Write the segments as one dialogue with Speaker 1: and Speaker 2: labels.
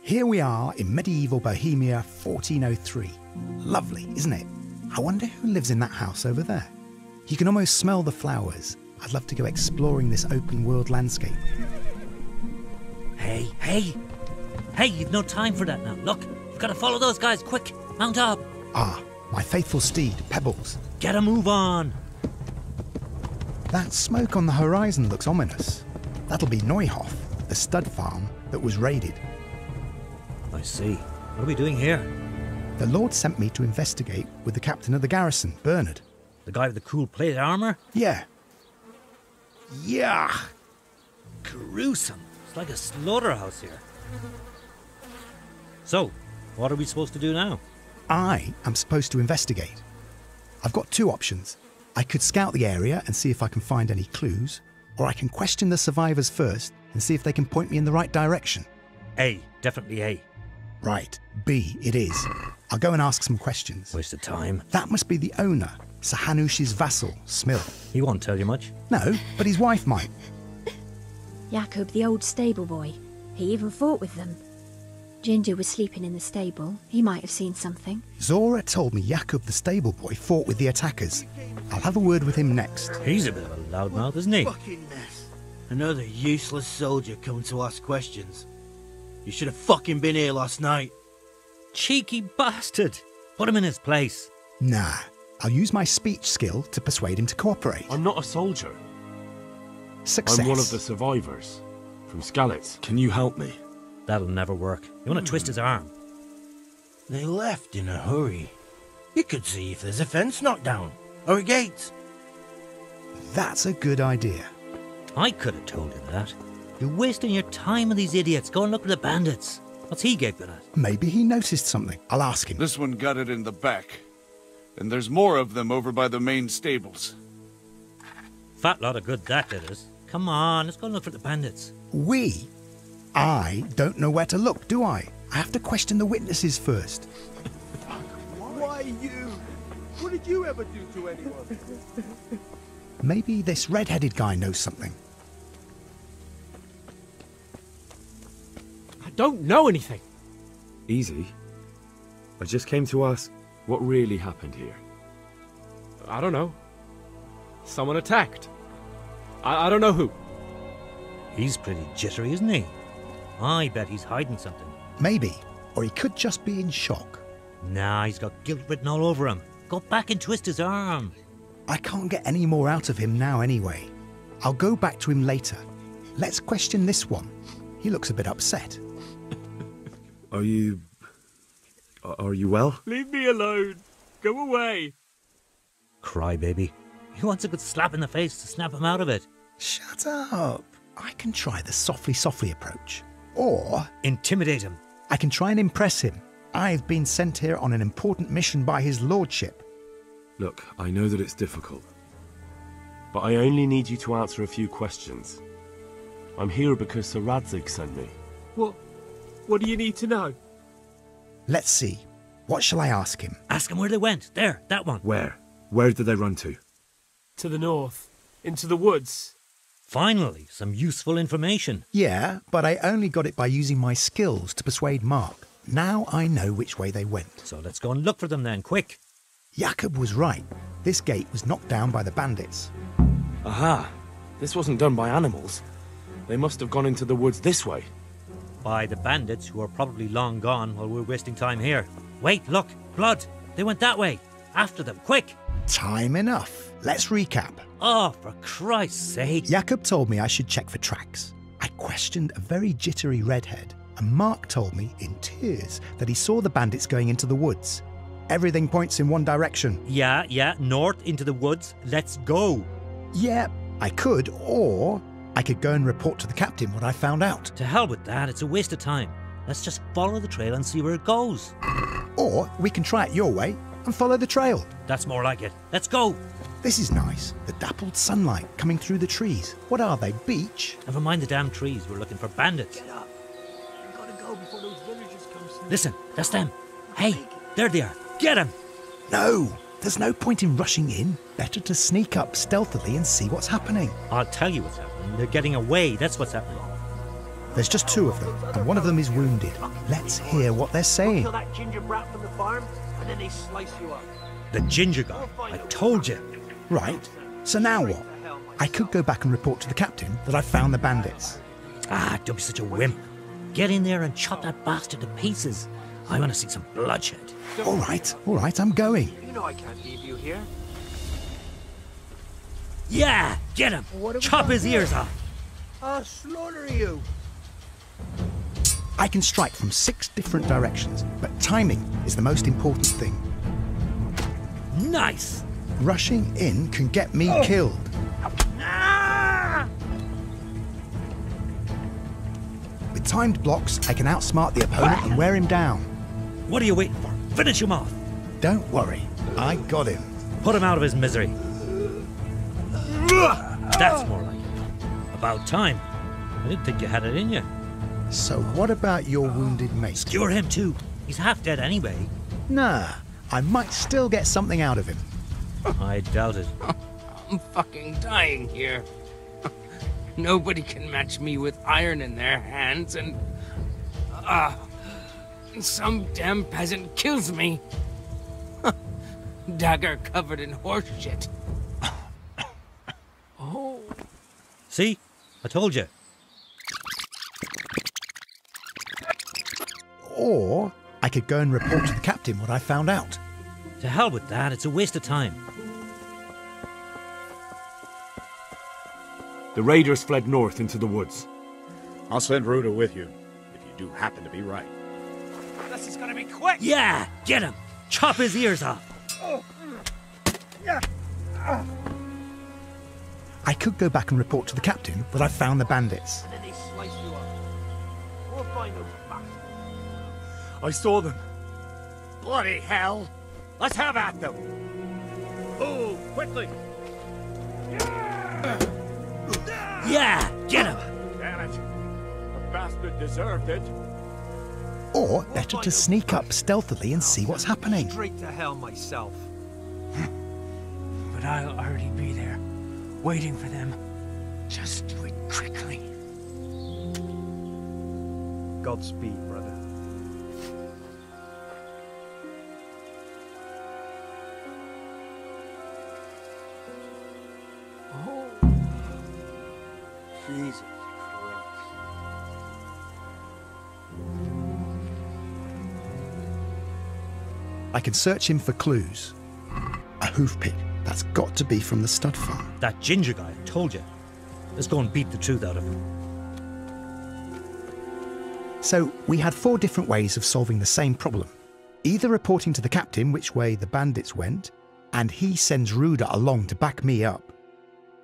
Speaker 1: Here we are in medieval Bohemia 1403. Lovely, isn't it? I wonder who lives in that house over there. You can almost smell the flowers. I'd love to go exploring this open world landscape.
Speaker 2: Hey, you've no time for that now. Look, you've got to follow those guys, quick. Mount up.
Speaker 1: Ah, my faithful steed, Pebbles.
Speaker 2: Get a move on.
Speaker 1: That smoke on the horizon looks ominous. That'll be Neuhof, the stud farm that was raided.
Speaker 2: I see. What are we doing here?
Speaker 1: The Lord sent me to investigate with the captain of the garrison, Bernard.
Speaker 2: The guy with the cool plate armour?
Speaker 1: Yeah. Yeah.
Speaker 2: Gruesome. It's like a slaughterhouse here. So, what are we supposed to do now?
Speaker 1: I am supposed to investigate. I've got two options. I could scout the area and see if I can find any clues, or I can question the survivors first and see if they can point me in the right direction.
Speaker 2: A, definitely A.
Speaker 1: Right, B it is. I'll go and ask some questions.
Speaker 2: Waste of time.
Speaker 1: That must be the owner, Sir Hanush's vassal, Smil.
Speaker 2: He won't tell you much.
Speaker 1: No, but his wife might.
Speaker 3: Jakob, the old stable boy. He even fought with them. Ginger was sleeping in the stable. He might have seen something.
Speaker 1: Zora told me Jakob the stable boy fought with the attackers. I'll have a word with him next.
Speaker 2: He's a bit of a loudmouth, isn't he?
Speaker 4: Fucking mess. Another useless soldier coming to ask questions. You should have fucking been here last night.
Speaker 2: Cheeky bastard. Put him in his place.
Speaker 1: Nah, I'll use my speech skill to persuade him to cooperate.
Speaker 5: I'm not a soldier.
Speaker 1: Success.
Speaker 5: I'm one of the survivors. From Skalitz. Can you help me?
Speaker 2: That'll never work. You want to twist his arm?
Speaker 4: They left in a hurry. You could see if there's a fence knocked down. Or a gate.
Speaker 1: That's a good idea.
Speaker 2: I could have told you that. You're wasting your time with these idiots. Go and look at the bandits. What's he gaping at?
Speaker 1: Maybe he noticed something. I'll ask him.
Speaker 6: This one got it in the back. And there's more of them over by the main stables.
Speaker 2: Fat lot of good that did us. Come on, let's go and look for the bandits.
Speaker 1: We? I don't know where to look, do I? I have to question the witnesses first.
Speaker 7: Why you? What did you ever do to anyone?
Speaker 1: Maybe this red-headed guy knows something.
Speaker 8: I don't know anything.
Speaker 5: Easy. I just came to ask what really happened here.
Speaker 8: I don't know. Someone attacked. I don't know who.
Speaker 2: He's pretty jittery, isn't he? I bet he's hiding something.
Speaker 1: Maybe. Or he could just be in shock.
Speaker 2: Nah, he's got guilt written all over him. Go back and twist his arm.
Speaker 1: I can't get any more out of him now anyway. I'll go back to him later. Let's question this one. He looks a bit upset.
Speaker 5: Are you well?
Speaker 8: Leave me alone. Go away.
Speaker 2: Crybaby. He wants a good slap in the face to snap him out of it.
Speaker 1: Shut up. I can try the softly approach. Or
Speaker 2: intimidate him.
Speaker 1: I can try and impress him. I've been sent here on an important mission by his lordship.
Speaker 5: Look, I know that it's difficult. But I only need you to answer a few questions. I'm here because Sir Radzig sent me.
Speaker 8: What do you need to know?
Speaker 1: Let's see. What shall I ask him?
Speaker 2: Ask him where they went. There, that one.
Speaker 5: Where? Where did they run to?
Speaker 8: To the north. Into the woods.
Speaker 2: Finally, some useful information.
Speaker 1: Yeah, but I only got it by using my skills to persuade Mark. Now I know which way they went.
Speaker 2: So let's go and look for them then, quick.
Speaker 1: Jakob was right. This gate was knocked down by the bandits.
Speaker 5: Aha! This wasn't done by animals. They must have gone into the woods this way.
Speaker 2: By the bandits, who are probably long gone while we're wasting time here. Wait, look, blood. They went that way. After them, quick.
Speaker 1: Time enough. Let's recap.
Speaker 2: Oh, for Christ's sake.
Speaker 1: Jakob told me I should check for tracks. I questioned a very jittery redhead, and Mark told me in tears that he saw the bandits going into the woods. Everything points in one direction.
Speaker 2: Yeah, north into the woods. Let's go.
Speaker 1: Yeah, I could, or I could go and report to the captain what I found out.
Speaker 2: To hell with that, it's a waste of time. Let's just follow the trail and see where it goes.
Speaker 1: Or we can try it your way and follow the trail.
Speaker 2: That's more like it. Let's go.
Speaker 1: This is nice. The dappled sunlight coming through the trees. What are they, beech?
Speaker 2: Never mind the damn trees. We're looking for bandits.
Speaker 4: Get up. We gotta go before those villagers come sneaking.
Speaker 2: Listen, that's them. Hey, there they are. Get them.
Speaker 1: No, there's no point in rushing in. Better to sneak up stealthily and see what's happening.
Speaker 2: I'll tell you what's happening. They're getting away. That's what's happening.
Speaker 1: There's just two of them, and one of them is wounded. Let's hear what they're saying.
Speaker 9: Kill that ginger brat from the farm, and then they slice you up.
Speaker 2: The ginger guy. I told you.
Speaker 1: Right, so now what? I could go back and report to the captain that I found the bandits.
Speaker 2: Ah, don't be such a wimp. Get in there and chop that bastard to pieces. I want to see some bloodshed.
Speaker 1: All right, I'm going.
Speaker 9: You know I can't leave you here.
Speaker 2: Yeah, get him. Chop his ears off.
Speaker 7: I'll slaughter you.
Speaker 1: I can strike from 6 different directions, but timing is the most important thing.
Speaker 2: Nice.
Speaker 1: Rushing in can get me killed. With timed blocks, I can outsmart the opponent and wear him down.
Speaker 2: What are you waiting for? Finish him off.
Speaker 1: Don't worry, I got him.
Speaker 2: Put him out of his misery. That's more like it. About time. I didn't think you had it in you.
Speaker 1: So what about your wounded mate?
Speaker 2: Skewer him too. He's half dead anyway.
Speaker 1: Nah, I might still get something out of him.
Speaker 2: I doubt it.
Speaker 10: I'm fucking dying here. Nobody can match me with iron in their hands, and some damn peasant kills me. Dagger covered in horse shit. Oh.
Speaker 2: See? I told you.
Speaker 1: Or I could go and report to the captain what I found out.
Speaker 2: To hell with that, it's a waste of time.
Speaker 5: The raiders fled north into the woods.
Speaker 11: I'll send Ruda with you, if you do happen to be right.
Speaker 9: This is gonna be quick.
Speaker 2: Yeah, get him. Chop his ears off.
Speaker 1: I could go back and report to the captain that I found the bandits.
Speaker 9: And then they slice you up. We'll find those bastards.
Speaker 11: I saw them. Bloody hell! Let's have at them!
Speaker 9: Oh, quickly!
Speaker 2: Yeah, get him.
Speaker 11: Damn it! The bastard deserved it.
Speaker 1: Or better to sneak up stealthily and see what's happening.
Speaker 9: Straight to hell myself.
Speaker 10: But I'll already be there, waiting for them. Just do it quickly.
Speaker 7: Godspeed, brother.
Speaker 10: Oh.
Speaker 7: Jesus Christ.
Speaker 1: I can search him for clues. A hoofpick. That's got to be from the stud farm.
Speaker 2: That ginger guy, I told you. Let's go and beat the truth out of him.
Speaker 1: So we had 4 different ways of solving the same problem. Either reporting to the captain which way the bandits went, and he sends Ruda along to back me up.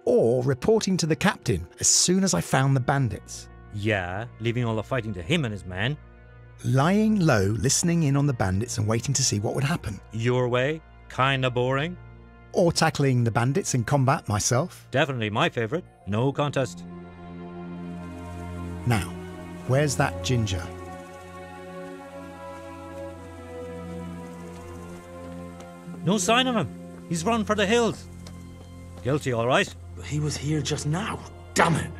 Speaker 1: Or reporting to the captain as soon as I found the bandits.
Speaker 2: Yeah, leaving all the fighting to him and his men.
Speaker 1: Lying low, listening in on the bandits and waiting to see what would happen.
Speaker 2: Your way? Kinda boring.
Speaker 1: Or tackling the bandits in combat myself.
Speaker 2: Definitely my favourite. No contest.
Speaker 1: Now, where's that ginger?
Speaker 2: No sign of him. He's run for the hills. Guilty, all right?
Speaker 4: But he was here just now. Damn it.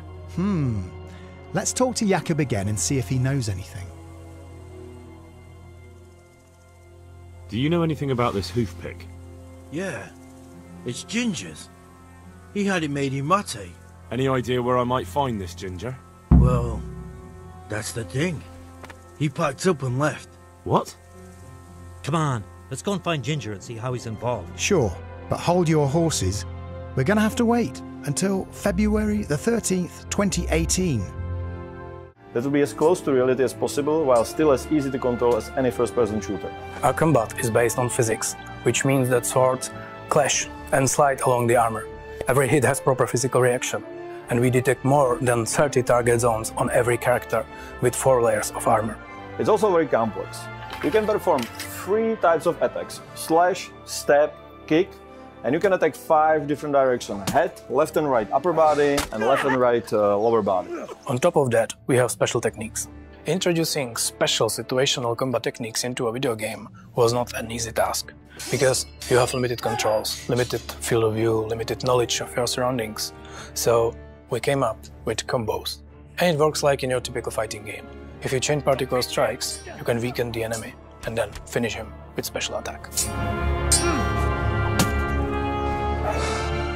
Speaker 1: Let's talk to Jakob again and see if he knows anything.
Speaker 5: Do you know anything about this hoofpick?
Speaker 4: Yeah, it's Ginger's. He had it made in mate.
Speaker 5: Any idea where I might find this ginger?
Speaker 4: Well, that's the thing. He packed up and left.
Speaker 5: What?
Speaker 2: Come on, let's go and find Ginger and see how he's involved.
Speaker 1: Sure, but hold your horses. We're going to have to wait until February the 13th, 2018.
Speaker 12: That will be as close to reality as possible, while still as easy to control as any first-person shooter.
Speaker 13: Our combat is based on physics, which means that swords clash and slide along the armor. Every hit has proper physical reaction, and we detect more than 30 target zones on every character with 4 layers of armor.
Speaker 12: It's also very complex. You can perform 3 types of attacks: slash, stab, kick, and you can attack 5 different directions: head, left and right upper body, and left and right lower body.
Speaker 13: On top of that, we have special techniques. Introducing special situational combat techniques into a video game was not an easy task, because you have limited controls, limited field of view, limited knowledge of your surroundings. So we came up with combos. And it works like in your typical fighting game. If you chain particular strikes, you can weaken the enemy and then finish him with special attack.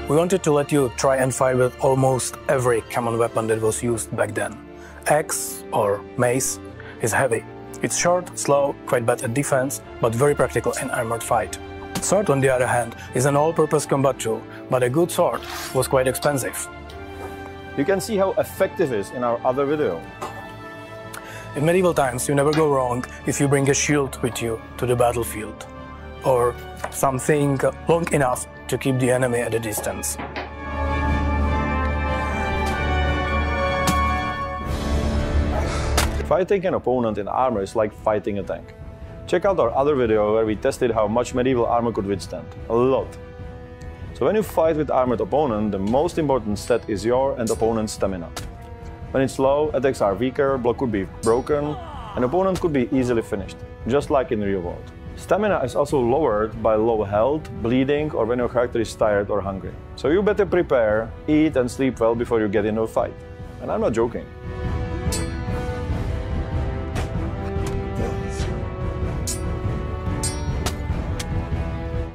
Speaker 13: We wanted to let you try and fight with almost every common weapon that was used back then. Axe, or mace, is heavy. It's short, slow, quite bad at defense, but very practical in armored fight. Sword, on the other hand, is an all-purpose combat tool, but a good sword was quite expensive.
Speaker 12: You can see how effective it is in our other video.
Speaker 13: In medieval times, you never go wrong if you bring a shield with you to the battlefield, or something long enough to keep the enemy at a distance.
Speaker 12: Fighting an opponent in armor is like fighting a tank. Check out our other video where we tested how much medieval armor could withstand. A lot. So when you fight with armored opponent, the most important stat is your and opponent's stamina. When it's low, attacks are weaker, block could be broken, and opponent could be easily finished, just like in the real world. Stamina is also lowered by low health, bleeding, or when your character is tired or hungry. So you better prepare, eat and sleep well before you get into a fight. And I'm not joking.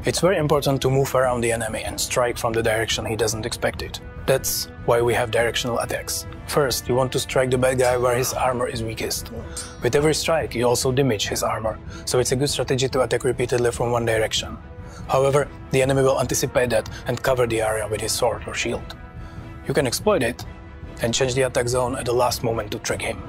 Speaker 13: It's very important to move around the enemy and strike from the direction he doesn't expect it. That's why we have directional attacks. First, you want to strike the bad guy where his armor is weakest. With every strike, you also damage his armor, so it's a good strategy to attack repeatedly from one direction. However, the enemy will anticipate that and cover the area with his sword or shield. You can exploit it and change the attack zone at the last moment to trick him.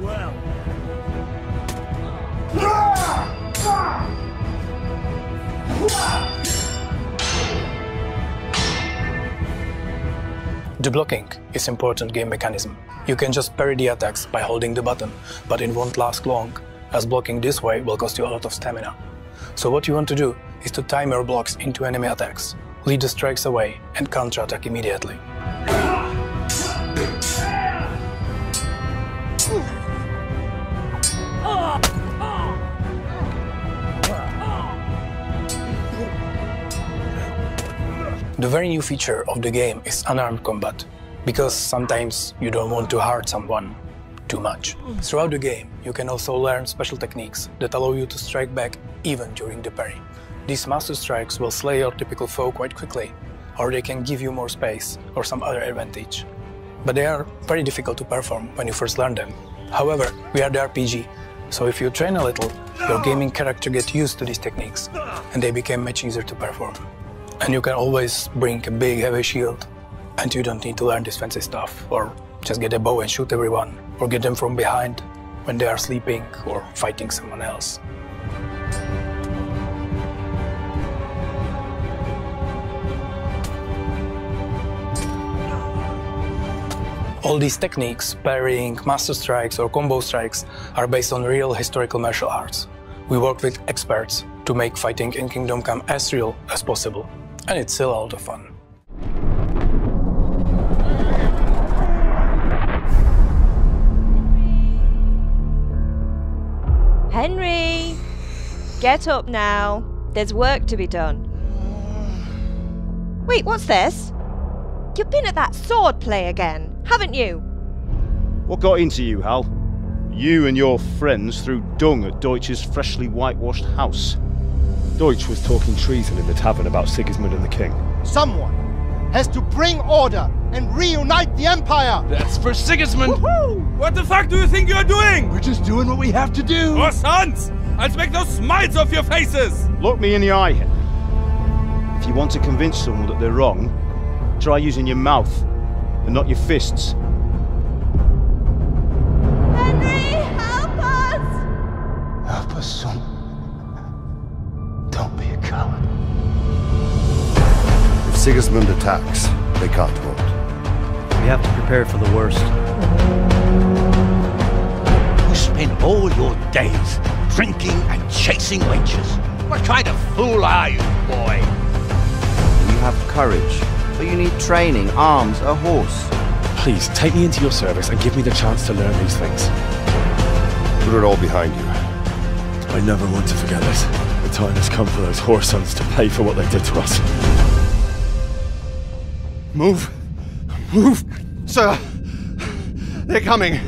Speaker 13: The blocking is an important game mechanism. You can just parry the attacks by holding the button, but it won't last long, as blocking this way will cost you a lot of stamina. So what you want to do is to time your blocks into enemy attacks, lead the strikes away and counter-attack immediately. The very new feature of the game is unarmed combat, because sometimes you don't want to hurt someone too much. Throughout the game, you can also learn special techniques that allow you to strike back even during the parry. These master strikes will slay your typical foe quite quickly, or they can give you more space or some other advantage. But they are very difficult to perform when you first learn them. However, we are the RPG, so if you train a little, your gaming character gets used to these techniques, and they become much easier to perform. And you can always bring a big heavy shield, and you don't need to learn this fancy stuff, or just get a bow and shoot everyone, or get them from behind when they are sleeping or fighting someone else. All these techniques, parrying, master strikes or combo strikes, are based on real historical martial arts. We work with experts to make fighting in Kingdom come as real as possible. And it's still a lot of fun.
Speaker 14: Henry! Get up now. There's work to be done. Wait, what's this? You've been at that sword play again, haven't you?
Speaker 15: What got into you, Hal? You and your friends threw dung at Deutsch's freshly whitewashed house.
Speaker 5: Deutsch was talking treason in the tavern about Sigismund and the king.
Speaker 11: Someone has to bring order and reunite the Empire!
Speaker 10: That's for Sigismund!
Speaker 11: Woohoo!
Speaker 16: What the fuck do you think you're doing?
Speaker 11: We're just doing what we have to do!
Speaker 16: Oh, sons! I'll make those smiles off your faces!
Speaker 15: Look me in the eye, Henry. If you want to convince someone that they're wrong, try using your mouth and not your fists.
Speaker 14: Henry, help us!
Speaker 11: Help us, son. Don't be a coward.
Speaker 17: If Sigismund attacks, they can't hold.
Speaker 18: We have to prepare for the worst.
Speaker 19: You spend all your days drinking and chasing wenches. What kind of fool are you, boy?
Speaker 18: You have courage, but you need training, arms, a horse.
Speaker 5: Please, take me into your service and give me the chance to learn these things.
Speaker 17: Put it all behind you.
Speaker 5: I never want to forget this. The time has come for those whore sons to pay for what they did to us.
Speaker 11: Move! Move! Sir! They're coming!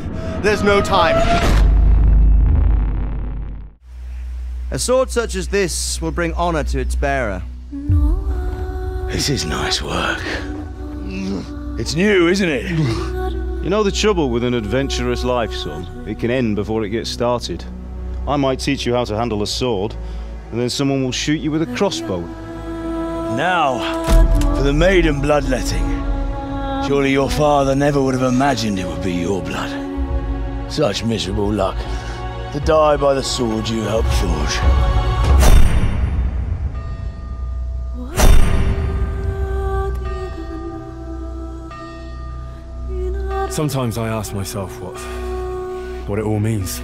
Speaker 15: There's no time.
Speaker 18: A sword such as this will bring honor to its bearer.
Speaker 19: This is nice work. It's new, isn't it?
Speaker 15: You know the trouble with an adventurous life, son? It can end before it gets started. I might teach you how to handle a sword, and then someone will shoot you with a crossbow.
Speaker 19: Now, for the maiden bloodletting. Surely your father never would have imagined it would be your blood. Such miserable luck. To die by the sword you helped forge.
Speaker 5: Sometimes I ask myself what it all means.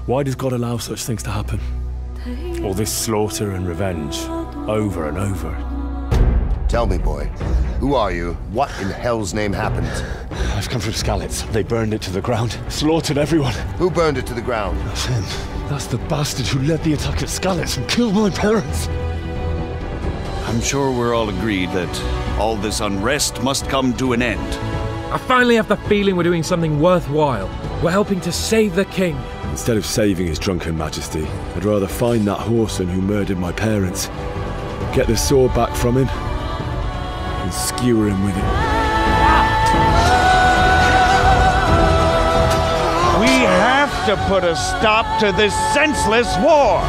Speaker 5: Why does God allow such things to happen? All this slaughter and revenge, over and over.
Speaker 17: Tell me, boy, who are you? What in hell's name happened?
Speaker 5: I've come from Skalitz. They burned it to the ground, slaughtered everyone.
Speaker 17: Who burned it to the ground?
Speaker 5: That's him. That's the bastard who led the attack at Skalitz and killed my parents.
Speaker 6: I'm sure we're all agreed that all this unrest must come to an end.
Speaker 20: I finally have the feeling we're doing something worthwhile. We're helping to save the king.
Speaker 5: Instead of saving his drunken majesty, I'd rather find that whoreson who murdered my parents, get the sword back from him, and skewer him with it.
Speaker 19: We have to put a stop to this senseless war!